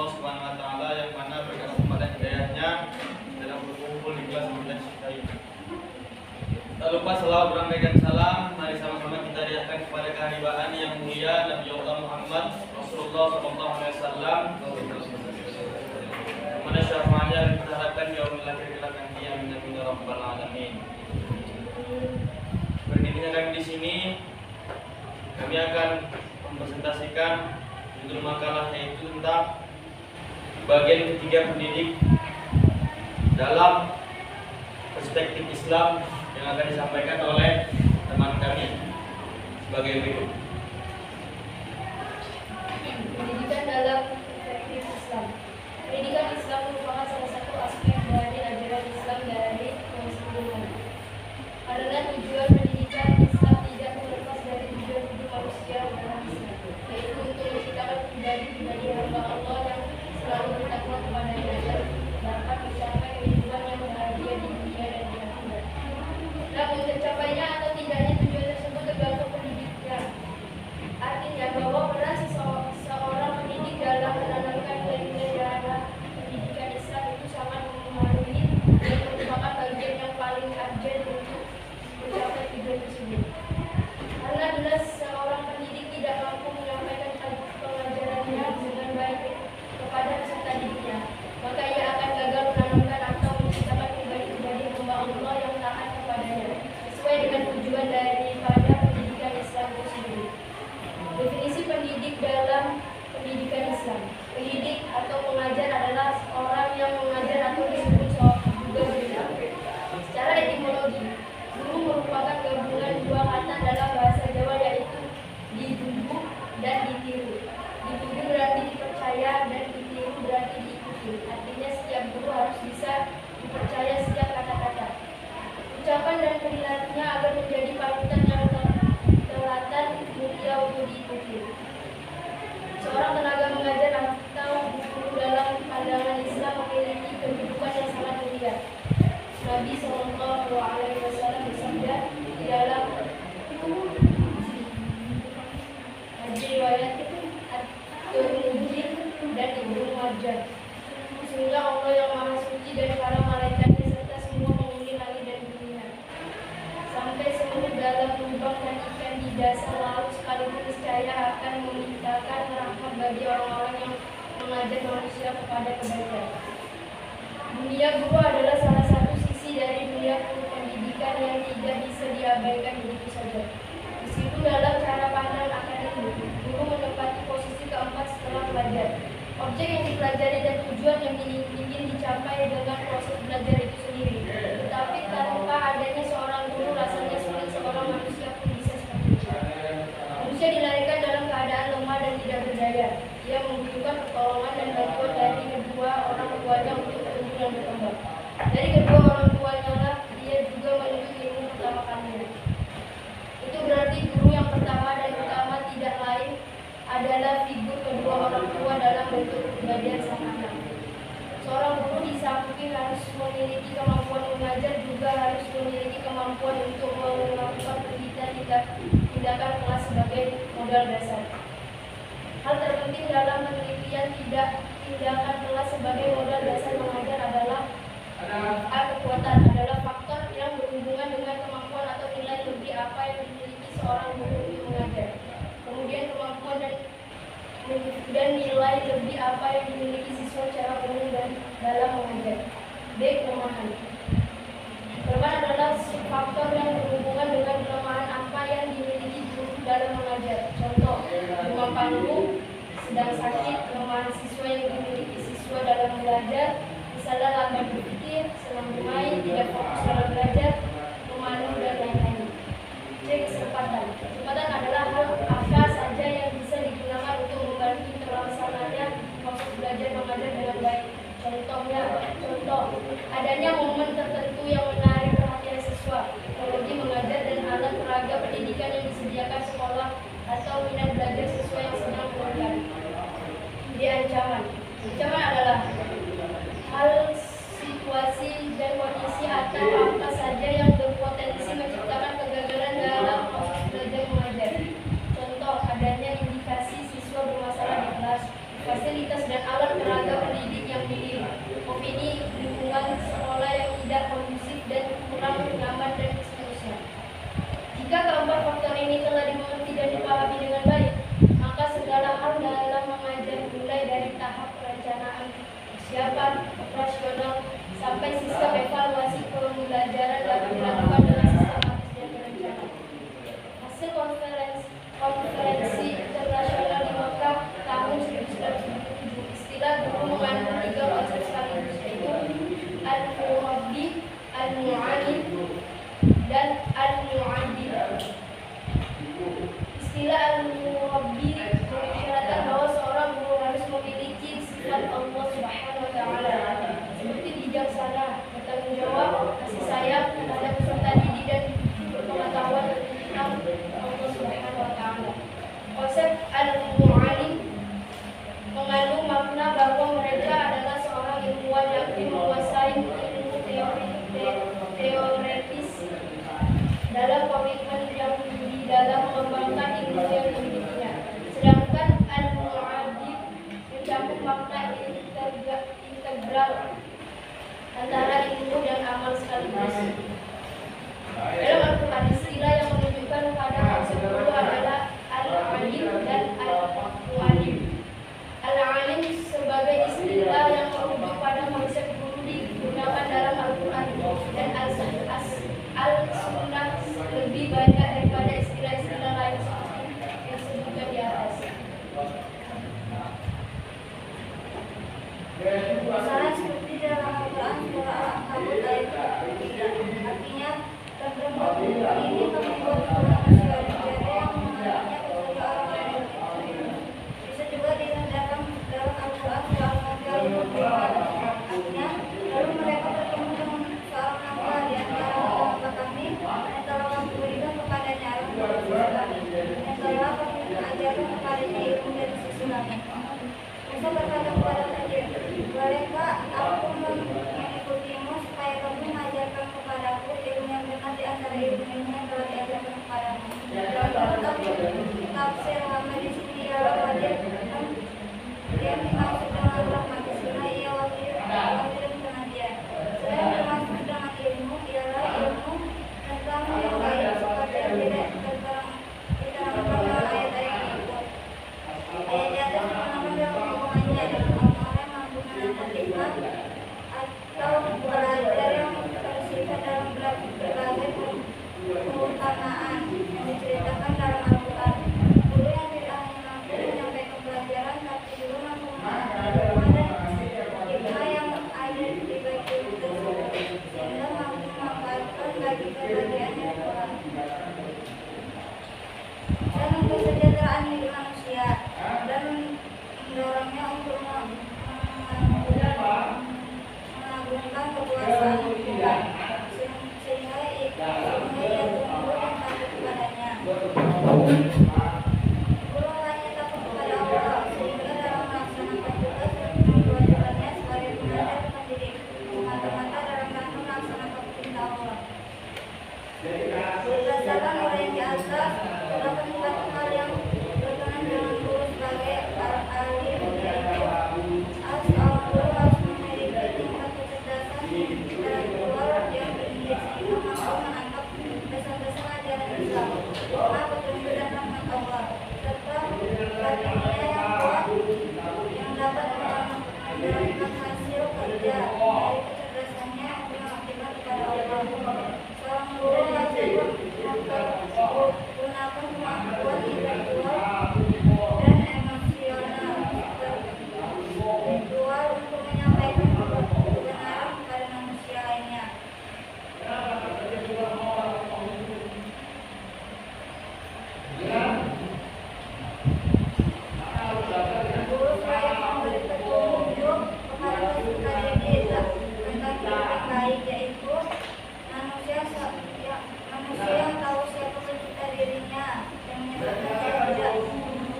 Allah Subhanahu wa taala yang mana berkat kepada hidayahnya dalam berkumpul di kelas majelis kita ini. Tak lupa selalu menyampaikan salam, mari sama-sama kita riahkan kepada keharibaan yang mulia Nabi Allah Muhammad Rasulullah sallallahu alaihi wasallam. Mana syafaatnya kita harapkan yaumil akhir kelak nanti amin amin ya rabbal alamin. Berdirinya kami di sini, kami akan mempresentasikan judul makalah yaitu tentang bagian ketiga pendidik dalam perspektif Islam yang akan disampaikan oleh teman kami sebagai berikut. Pendidikan dalam perspektif Islam. Pendidikan Islam merupakan salah satu aspek dari ajaran Islam dari yang sebelumnya. Karena tujuan pendidikan Islam tidak terlepas dari tujuan hidup manusia dalam Islam, yaitu untuk menciptakan pribadi hamba Allah yang selalu bertakwa kepada-Nya dan dapat mencapai kehidupan yang bahagia di dunia dan di akhirat. Namun tercapainya atau tidaknya tujuan tersebut tergantung pendidiknya. Artinya bahwa peran seorang pendidik dalam menanamkan nilai-nilai dalam pendidikan Islam itu sangat memengaruhi dan merupakan bagian yang paling urgent untuk mencapai tujuan tersebut. Karena bila seorang pendidik tidak mampu menyampaikan pengajarannya dengan baik kepada peserta didiknya, maka ia akan gagal menanamkan atau menciptakan pribadi-pribadi hamba Allah yang taat kepadanya sesuai dengan tujuan daripada pendidikan Islam itu sendiri. Definisi pendidik dalam pendidikan Islam. Pendidik atau pengajar adalah orang yang mengajar atau disebut juga guru. Secara etimologi, guru merupakan gabungan dua kata dalam bahasa Jawa yaitu ditudu dan ditiru. Ditudu berarti dipercaya dan ditiru berarti diikuti. Artinya setiap guru harus bisa dipercaya setiap kata-kata, ucapan dan perilakunya agar menjadi panutan yang teladan mulia untuk diikuti. Seorang tenaga mengajar atau guru dalam pandangan Islam memiliki kedudukan yang sangat mulia. Nabi Sallallahu Alaihi Wasallam bersabda di dalam hadis riwayat At-Tirmidzi dan Ibnu Majah. Sesungguhnya Allah yang Maha Suci dan para malaikatnya serta semua penghuni langit dan dunia, sampai seluruh dalam lubang dan ikan di dasar laut sekalipun niscaya akan memintakan rahmat bagi orang-orang yang mengajak manusia kepada kebaikan. Dunia guru adalah salah satu sisi dari dunia pendidikan yang tidak bisa diabaikan begitu saja. Di situ dalam cara pandang akademik, guru menempati posisi keempat setelah pelajar. Objek yang dipelajari dan tujuan yang ingin dicapai dengan proses belajar itu sendiri. Tetapi tanpa adanya seorang guru, rasanya sulit seorang manusia pun bisa seperti itu. Manusia dilahirkan dalam keadaan lemah dan tidak berdaya. Ia membutuhkan pertolongan dan bantuan dari kedua orang tuanya untuk tumbuh dan berkembang. Dari kedua orang tuanya lah dia juga menuntut ilmu pertama kalinya. Itu berarti guru yang pertama dan utama tidak lain adalah figur kedua orang tua dalam bentuk kepribadian sang anak. Seorang guru di samping harus memiliki kemampuan mengajar, juga harus memiliki kemampuan untuk melakukan tindakan kelas sebagai modal dasar. Hal terpenting dalam penelitian tindakan kelas sebagai modal dasar mengajar adalah kekuatan adalah faktor yang berhubungan dengan kemampuan atau nilai lebih apa yang dimiliki seorang guru untuk mengajar. Kemudian kemampuan dan nilai lebih apa yang dimiliki siswa secara umum dan dalam mengajar. B. Kelemahan. Kelemahan adalah faktor yang berhubungan dengan kelemahan apa yang dimiliki guru dalam mengajar. Contoh, demam panggung, sedang sakit, kelemahan siswa yang dimiliki siswa dalam belajar, misalnya lambat berpikir, senang bermain, tidak fokus dalam belajar, pemalu dan lain-lain. C. Kesempatan. Kesempatan adalah hal apa saja yang bisa digunakan untuk membantu terlaksananya proses belajar mengajar dengan baik. Contoh, adanya momen tertentu yang menarik perhatian siswa, teknologi mengajar dan alat peraga pendidikan yang disediakan sekolah atau minat belajar siswa yang sedang berubah. Di ancaman. Ancaman adalah hal, situasi, dan kondisi atau apa saja yang berpotensi menciptakan kegagalan dalam proses belajar mengajar. Contoh, adanya indikasi siswa bermasalah di kelas, fasilitas dan alat peraga sifat Allah Subhanahu wa taala seperti bijaksana, bertanggung jawab, kasih sayang terhadap peserta didik dan berpengetahuan tentang Allah Subhanahu wa taala. Konsep al-mu'allim mengandung makna bahwa mereka adalah seorang ilmuwan yang menguasai ilmu teoretis dalam komitmen yang di dalam mengembangkan ilmu yang dimilikinya. Sedangkan al-mu'adib mencakup makna integral antara ilmu dan amal sekaligus. Dalam Al-Quran, istilah yang menunjukkan pada konsep guru adalah al-alim dan al-mu'alim. Al-alim sebagai istilah yang merujuk pada konsep guru digunakan dalam Al-Quran dan Al-Sunnah lebih banyak daripada istilah-istilah lain seperti yang disebutkan di atas. Misalnya seperti dalam Al-Quran surah Al-Ankabut ayat 3, artinya dan berempat ini membuat manusia yang mengenalnya kecuali orang yang bisa juga ditandakan dalam Al-Quran surah Al-Fatihah ayat 5, artinya lalu mereka bertemu dengan seorang hamba di antara hamba kami yang telah kami berikan kepadanya ilmu dari sisi kami yang telah kami ajarkan kepadanya ilmu dari sisi kami. Musa berkata kepada Khidir, bolehkah aku mengikutimu supaya kamu mengajarkan kepadaku ilmu yang benar di antara ilmu-ilmu yang telah diajarkan kepadamu. Menurut tafsir Muhammad di sini ialah Khidir yang dimaksud dengan rahmat karena ia wakil dengan dia. Selain dimaksud dengan ilmu ialah ilmu tentang yang baik seperti yang tidak diterangkan dalam ayat-ayat berikut. Ayat di atas menerangkan dalam hubungannya dengan orang-orang yang menggunakan hikmah atau belajar yang tersifat dalam berbagai keutamaan yang diceritakan dalam Al-Quran. Guru yang tidak hanya mampu menyampaikan pelajaran tapi juga mampu menerangkan hikmah dan hikmah yang ada di bagi ilmu tersebut sehingga mampu memanfaatkan bagi kebahagiaan yang kurang dan kesejahteraan hidup manusia dan mendorongnya untuk mengagungkan kekuasaan Tuhan sehingga ia tunduk dan takut kepadanya. Guru hanya takut kepada Allah sehingga dalam melaksanakan tugas dan kewajibannya sebagai pengajar pendidik semata-mata dalam rangka melaksanakan perintah Allah. Berdasarkan oleh yang di atas, terdapat 4 hal yang berkenaan dengan guru sebagai alim, yaitu seorang guru harus memiliki tingkat kecerdasan intelektual yang tinggi sehingga mampu menangkap dasar-dasar ajaran Islam, hikmah, petunjuk dan rahmat Allah, serta batinnya yang kuat yang dapat mendapatkan hasil kerja dari kecerdasannya untuk mengabdikan kepada Allah. Seorang guru harus menggunakan kemampuan intelektual dan emosional spiritual untuk menyampaikan kebenaran kepada manusia lainnya. Guru saya memberi petunjuk kepada peserta didik tentang hidup yang baik, yaitu manusia yang tahu siapa pencipta dirinya, yang menyebabkan dia tidak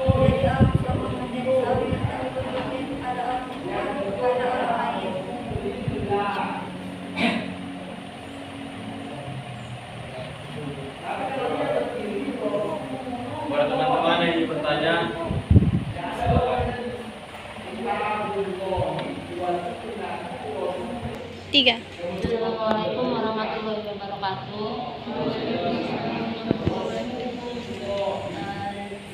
menjadi orang sombong, menjadi seorang yang tahu berbakti kepada orang tua, kepada orang lain. Buat teman-teman yang ingin bertanya, Tiga. Assalamualaikum warahmatullahi wabarakatuh.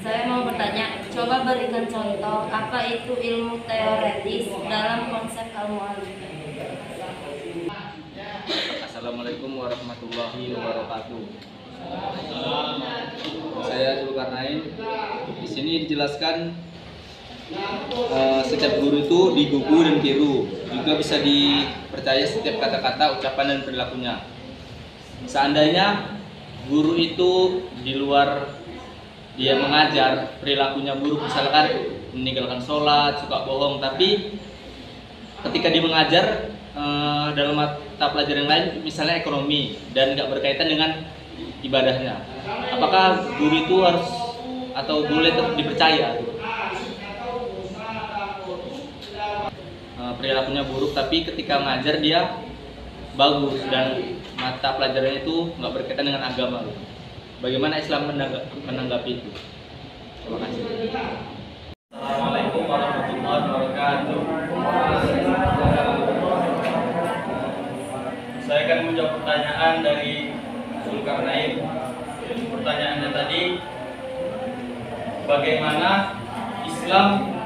Saya mau bertanya, coba berikan contoh apa itu ilmu teoretis dalam konsep al-mu'allim. Assalamualaikum warahmatullahi wabarakatuh. Saya Zulkarnain. Di sini dijelaskan setiap guru itu digugu dan tiru, juga bisa dipercaya setiap kata-kata, ucapan dan perilakunya. Seandainya guru itu di luar dia mengajar, perilakunya buruk, misalkan meninggalkan sholat, suka bohong, tapi ketika dia mengajar dalam mata pelajaran yang lain, misalnya ekonomi, dan nggak berkaitan dengan ibadahnya, apakah guru itu harus atau boleh dipercaya? Perilakunya buruk tapi ketika mengajar dia bagus dan mata pelajarannya itu nggak berkaitan dengan agama. Bagaimana Islam menanggapi itu? Terima kasih. Assalamualaikum warahmatullahi wabarakatuh. Saya akan menjawab pertanyaan dari Zulkarnain. Pertanyaannya tadi, bagaimana Islam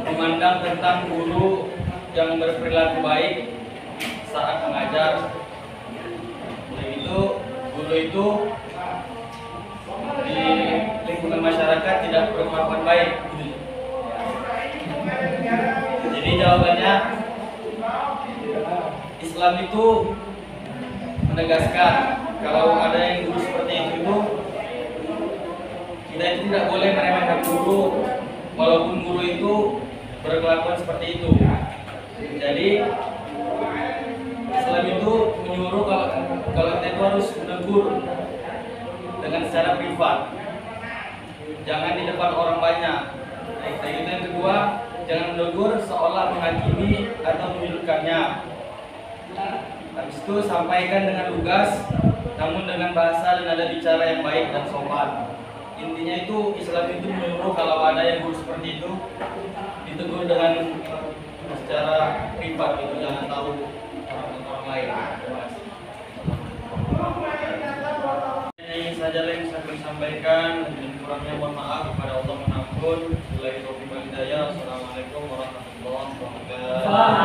memandang tentang guru yang berperilaku baik saat mengajar? Begitu, guru itu di lingkungan masyarakat tidak berkelakuan baik. Jadi jawabannya, Islam itu menegaskan kalau ada yang guru seperti itu kita itu tidak boleh meremehkan guru walaupun guru itu berkelakuan seperti itu. Jadi Islam itu menyuruh kalau kita itu harus menegur dengan secara privat, jangan di depan orang banyak. Itu yang kedua, jangan menegur seolah menghakimi atau menyudutkannya. Habis itu sampaikan dengan lugas, namun dengan bahasa dan nada bicara yang baik dan sopan. Intinya itu Islam itu menyuruh kalau ada yang guru seperti itu ditegur dengan secara privat, gitu, jangan tahu orang lain. Ini saja yang saya ingin sampaikan, dan kurangnya mohon maaf kepada Allah Maha Pengampun. Wabillahi taufiq wal hidayah. Assalamualaikum warahmatullahi wabarakatuh.